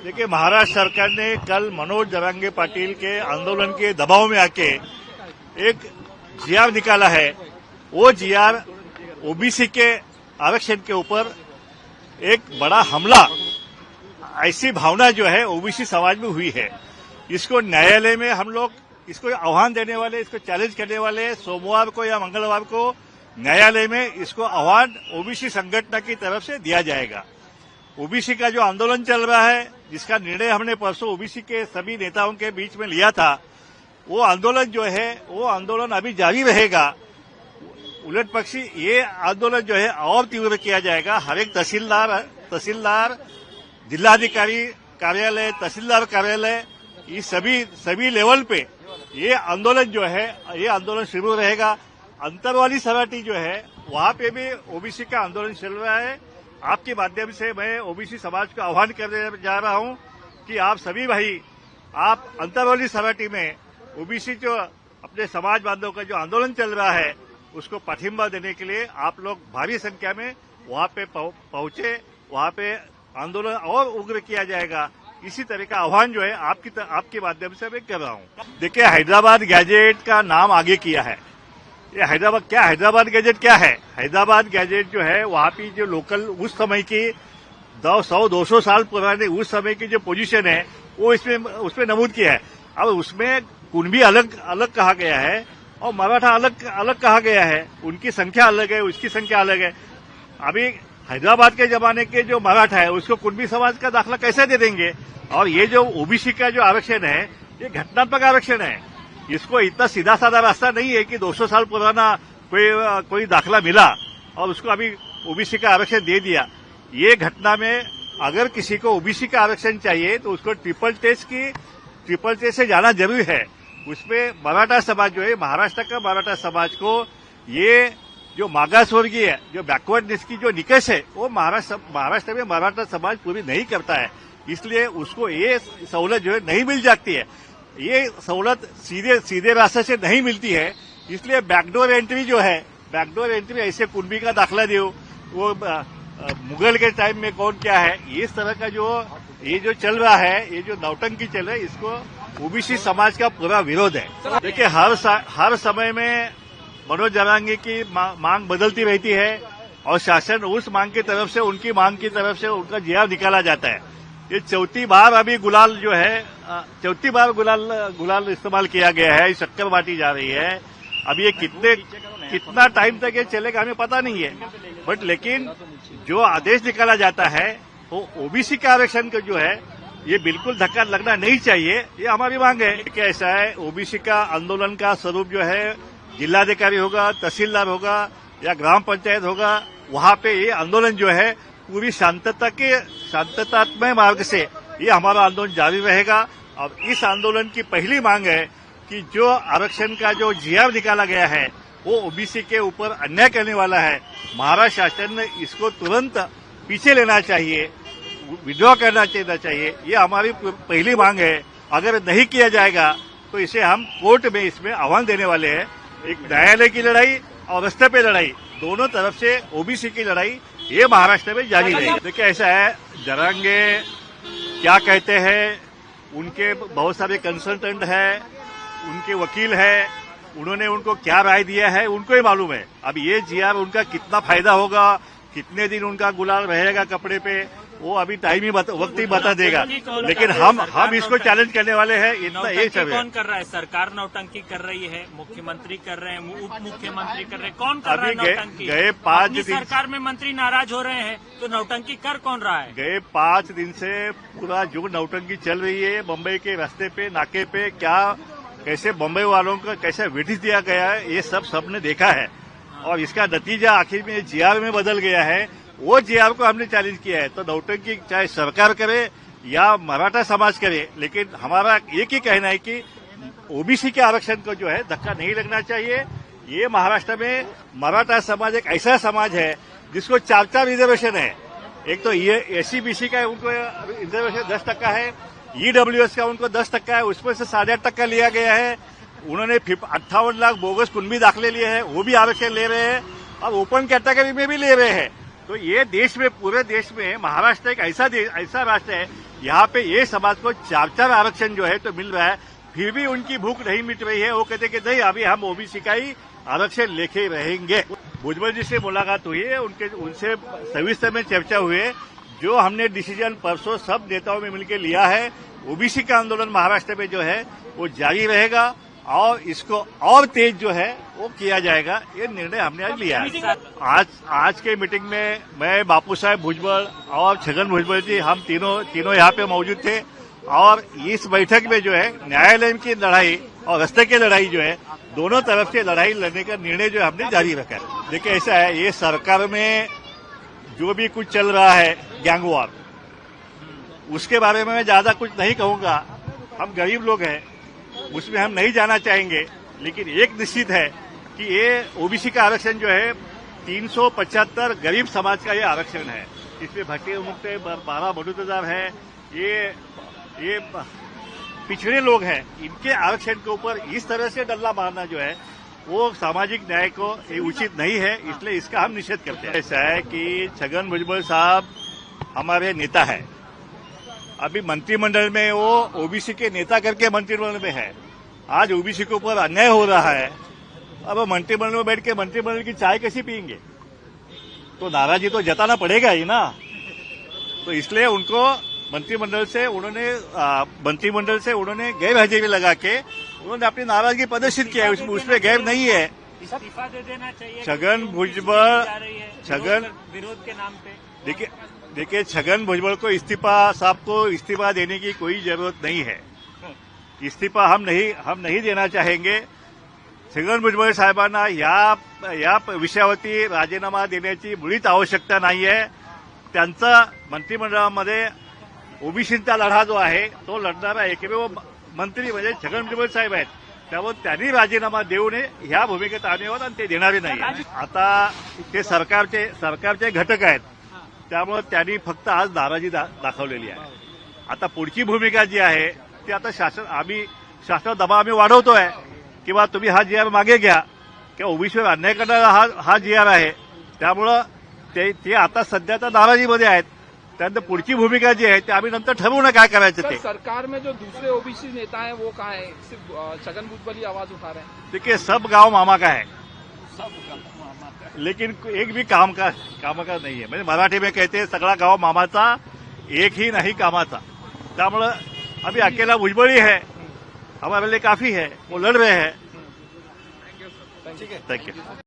देखिए, महाराष्ट्र सरकार ने कल मनोज जरांगे पाटिल के आंदोलन के दबाव में आके एक जीआर निकाला है। वो जीआर ओबीसी के आरक्षण के ऊपर एक बड़ा हमला, ऐसी भावना जो है ओबीसी समाज में हुई है। इसको न्यायालय में हम लोग इसको आह्वान देने वाले, इसको चैलेंज करने वाले, सोमवार को या मंगलवार को न्यायालय में इसको आह्वान ओबीसी संगठन की तरफ से दिया जाएगा। ओबीसी का जो आंदोलन चल रहा है, जिसका निर्णय हमने परसों ओबीसी के सभी नेताओं के बीच में लिया था, वो आंदोलन जो है वो आंदोलन अभी जारी रहेगा। उलट पक्षी ये आंदोलन जो है और तीव्र किया जाएगा। हर एक तहसीलदार, जिलाधिकारी कार्यालय, तहसीलदार कार्यालय, ये सभी लेवल पे ये आंदोलन जो है ये आंदोलन शुरू रहेगा। अंतरवाली सराठी जो है वहां पे भी ओबीसी का आंदोलन चल रहा है। आपके माध्यम से मैं ओबीसी समाज को आह्वान करने जा रहा हूं कि आप सभी भाई, आप अंतरवाली सराठी में ओबीसी जो अपने समाज बांधवों का जो आंदोलन चल रहा है उसको पाठिंबा देने के लिए आप लोग भारी संख्या में वहां पे पहुंचे। वहां पे आंदोलन और उग्र किया जाएगा। इसी तरह का आह्वान जो है आपके माध्यम से मैं कर रहा हूं। देखिए, हैदराबाद गैजेट का नाम आगे किया है। ये हैदराबाद गैजेट क्या है? हैदराबाद गैजेट जो है वहां की जो लोकल उस समय की 100-200 साल पुराने उस समय की जो पोजीशन है वो उसमें नमूद किया है। अब उसमें कुणबी अलग कहा गया है और मराठा अलग कहा गया है। उनकी संख्या अलग है, उसकी संख्या अलग है। अभी हैदराबाद के जमाने के जो मराठा है उसको कुणबी समाज का दाखला कैसे दे देंगे? और ये जो ओबीसी का जो आरक्षण है ये घटनात्मक आरक्षण है। इसको इतना सीधा साधा रास्ता नहीं है कि 200 साल पुराना कोई दाखला मिला और उसको अभी ओबीसी का आरक्षण दे दिया। ये घटना में अगर किसी को ओबीसी का आरक्षण चाहिए तो उसको ट्रिपल टेस्ट से जाना जरूरी है। उसमें मराठा समाज जो है, महाराष्ट्र का मराठा समाज को ये जो मागासवर्गीय, जो बैकवर्डनेस की जो निकष है वो महाराष्ट्र में मराठा समाज पूरी नहीं करता है। इसलिए उसको ये सहूलत जो है नहीं मिल जाती है। ये सहूलत सीधे रास्ते से नहीं मिलती है। इसलिए बैकडोर एंट्री जो है, बैकडोर एंट्री ऐसे कुणबी का दाखला दो, वो मुगल के टाइम में कौन क्या है, इस तरह का ये जो चल रहा है, ये जो नौटंकी चल रहा है, इसको ओबीसी समाज का पूरा विरोध है। देखिए, हर समय में मनोज जरांगे की मांग बदलती रहती है और शासन उस मांग की तरफ से, उनकी मांग की तरफ से उनका जीआर निकाला जाता है। ये चौथी बार अभी गुलाल जो है, चौथी बार गुलाल इस्तेमाल किया गया है, शक्कर बांटी जा रही है। अब ये कितना टाइम तक ये चलेगा हमें पता नहीं है, बट लेकिन जो आदेश निकाला जाता है वो ओबीसी के आरक्षण का जो है ये बिल्कुल धक्का लगना नहीं चाहिए। ये हमारी मांग है कि ऐसा है, ओबीसी का आंदोलन का स्वरूप जो है जिलाधिकारी होगा, तहसीलदार होगा या ग्राम पंचायत होगा, वहां पे ये आंदोलन जो है पूरी शांततात्मक मार्ग से ये हमारा आंदोलन जारी रहेगा। अब इस आंदोलन की पहली मांग है कि जो आरक्षण का जो जीआर निकाला गया है वो ओबीसी के ऊपर अन्याय करने वाला है। महाराष्ट्र शासन ने इसको तुरंत पीछे लेना चाहिए, विड्रॉ करना चाहिए। ये हमारी पहली मांग है। अगर नहीं किया जाएगा तो इसे हम कोर्ट में इसमें आह्वान देने वाले हैं। एक न्यायालय की लड़ाई और रास्ते पे लड़ाई, दोनों तरफ से ओबीसी की लड़ाई ये महाराष्ट्र में जारी रहेगी। देखिए, ऐसा है, जरांगे क्या कहते हैं, उनके बहुत सारे कंसल्टेंट हैं, उनके वकील हैं, उन्होंने उनको क्या राय दिया है उनको ही मालूम है। अब ये जीआर उनका कितना फायदा होगा, कितने दिन उनका गुलाल रहेगा कपड़े पे, वो अभी वक्त ही बता देगा। लेकिन हम इसको चैलेंज करने वाले हैं। इतना ये सब कौन कर रहा है? सरकार नौटंकी कर रही है, मुख्यमंत्री कर रहे हैं, उप मुख्यमंत्री कर रहे हैं, कौन कर रहा है नौटंकी? गए 5 दिन सरकार में मंत्री नाराज हो रहे हैं तो नौटंकी कर कौन रहा है? गए 5 दिन से पूरा जो नौटंकी चल रही है मुंबई के रास्ते पे, नाके पे, कैसे मुंबई वालों को कैसे विटिस दिया गया है, ये सबने देखा है। और इसका नतीजा आखिर में जीआर में बदल गया है। वो जीआर को हमने चैलेंज किया है। तो नौटंकी चाहे सरकार करे या मराठा समाज करे, लेकिन हमारा एक ही कहना है कि ओबीसी के आरक्षण को जो है धक्का नहीं लगना चाहिए। ये महाराष्ट्र में मराठा समाज एक ऐसा समाज है जिसको 4 रिजर्वेशन है। एक तो ये एससी-बीसी का उनको रिजर्वेशन 10% है, ईडब्ल्यूएस का उनको 10% है, उसमें से 8.5% लिया गया है। उन्होंने 58 लाख बोगस कुणबी दाखले लिए हैं, वो भी आरक्षण ले रहे हैं और ओपन कैटेगरी में भी ले रहे हैं। तो ये देश में, पूरे देश में महाराष्ट्र एक ऐसा राष्ट्र है, यहाँ पे ये समाज को 4 आरक्षण जो है तो मिल रहा है, फिर भी उनकी भूख नहीं मिट रही है। वो कहते कि नहीं, अभी हम ओबीसी का ही आरक्षण लेके रहेंगे। भुजबल जी से मुलाकात हुई है, उनसे सविस्तर में चर्चा हुई है। जो हमने डिसीजन परसों सब नेताओं में मिलकर लिया है, ओबीसी का आंदोलन महाराष्ट्र में जो है वो जारी रहेगा और इसको और तेज जो है वो किया जाएगा, ये निर्णय हमने आज लिया है। आज के मीटिंग में मैं, बापू साहेब भुजबल और छगन भुजबल जी, हम तीनों यहाँ पे मौजूद थे और इस बैठक में जो है न्यायालय की लड़ाई और रास्ते की लड़ाई जो है, दोनों तरफ से लड़ाई लड़ने का निर्णय जो हमने जारी रखा है। देखिए ऐसा है, ये सरकार में जो भी कुछ चल रहा है गैंगवार, उसके बारे में मैं ज्यादा कुछ नहीं कहूंगा। हम गरीब लोग हैं, उसमें हम नहीं जाना चाहेंगे, लेकिन एक निश्चित है कि ये ओबीसी का आरक्षण जो है 375 गरीब समाज का ये आरक्षण है। इसमें भट्टे मुक्त 12 बटुतेदार है, ये पिछड़े लोग हैं, इनके आरक्षण के ऊपर इस तरह से डल्ला मारना जो है वो सामाजिक न्याय को ये उचित नहीं है, इसलिए इसका हम निषेध करते हैं। ऐसा है कि छगन भुजबल साहब हमारे नेता है, अभी मंत्रिमंडल में वो ओबीसी के नेता करके मंत्रिमंडल में है। आज ओबीसी के ऊपर अन्याय हो रहा है, अब मंत्रिमंडल में बैठ के मंत्रिमंडल की चाय कैसी पियेंगे? तो नाराजी तो जताना पड़ेगा ही ना। तो इसलिए उनको मंत्रिमंडल से उन्होंने गैर हाजिरी लगा के उन्होंने अपनी नाराजगी प्रदर्शित किया है, उसमें गैर नहीं है। इस्तीफा दे देना चाहिए। छगन भुजबल, विरोध के नाम पे देखिए छगन भुजबल को इस्तीफा देने की कोई जरूरत नहीं है। इस्तीफा हम नहीं देना चाहेंगे। छगन भुजबल साहेबांना या विषयावरती राजीनामा देण्याची मुळीच आवश्यकता नाहीये। त्यांचा मंत्रिमंडळामध्ये ओबीसीचा लढा जो आहे तो लढणारा एकमेव मंत्री म्हणजे छगन भुजबल साहेब आहेत, त्यामुळे त्यांनी राजीनामा देऊ नये ह्या भूमिकेत आम्ही आहोत आणि ते देणारे नाही। आता ते सरकारचे घटक आहेत, त्यामुळे त्यांनी फक्त आज नाराजी दाखवलेली आहे। आता पुढची भूमिका जी आहे ती आता शासन दबाव आम्ही वाढवतोय किंवा तुम्ही हा जीआर मागे घ्या किंवा ओबीसीवर अन्याय करणारा हा जीआर आहे, त्यामुळं ते आता सध्याच्या नाराजीमध्ये आहेत। त्यानंतर पुढची भूमिका जी आहे ते आम्ही नंतर ठरवू ना काय करायचं ते। सरकार में जो दूसरे ओबीसी नेता हैं वो कहाँ है? सिर्फ छगन भुजबल ही आवाज उठा रहे हैं। देखिए सब गांव मामा का है, लेकिन एक भी काम का नहीं है। म्हणजे मराठी में कहते हैं सगळा गांव मामाचा, एक ही नहीं कामाचा। त्यामुळे अभी अकेला भुजबल ही है, हमारे लिए काफी है, वो लड़ रहे हैं। Thank you. Thank you.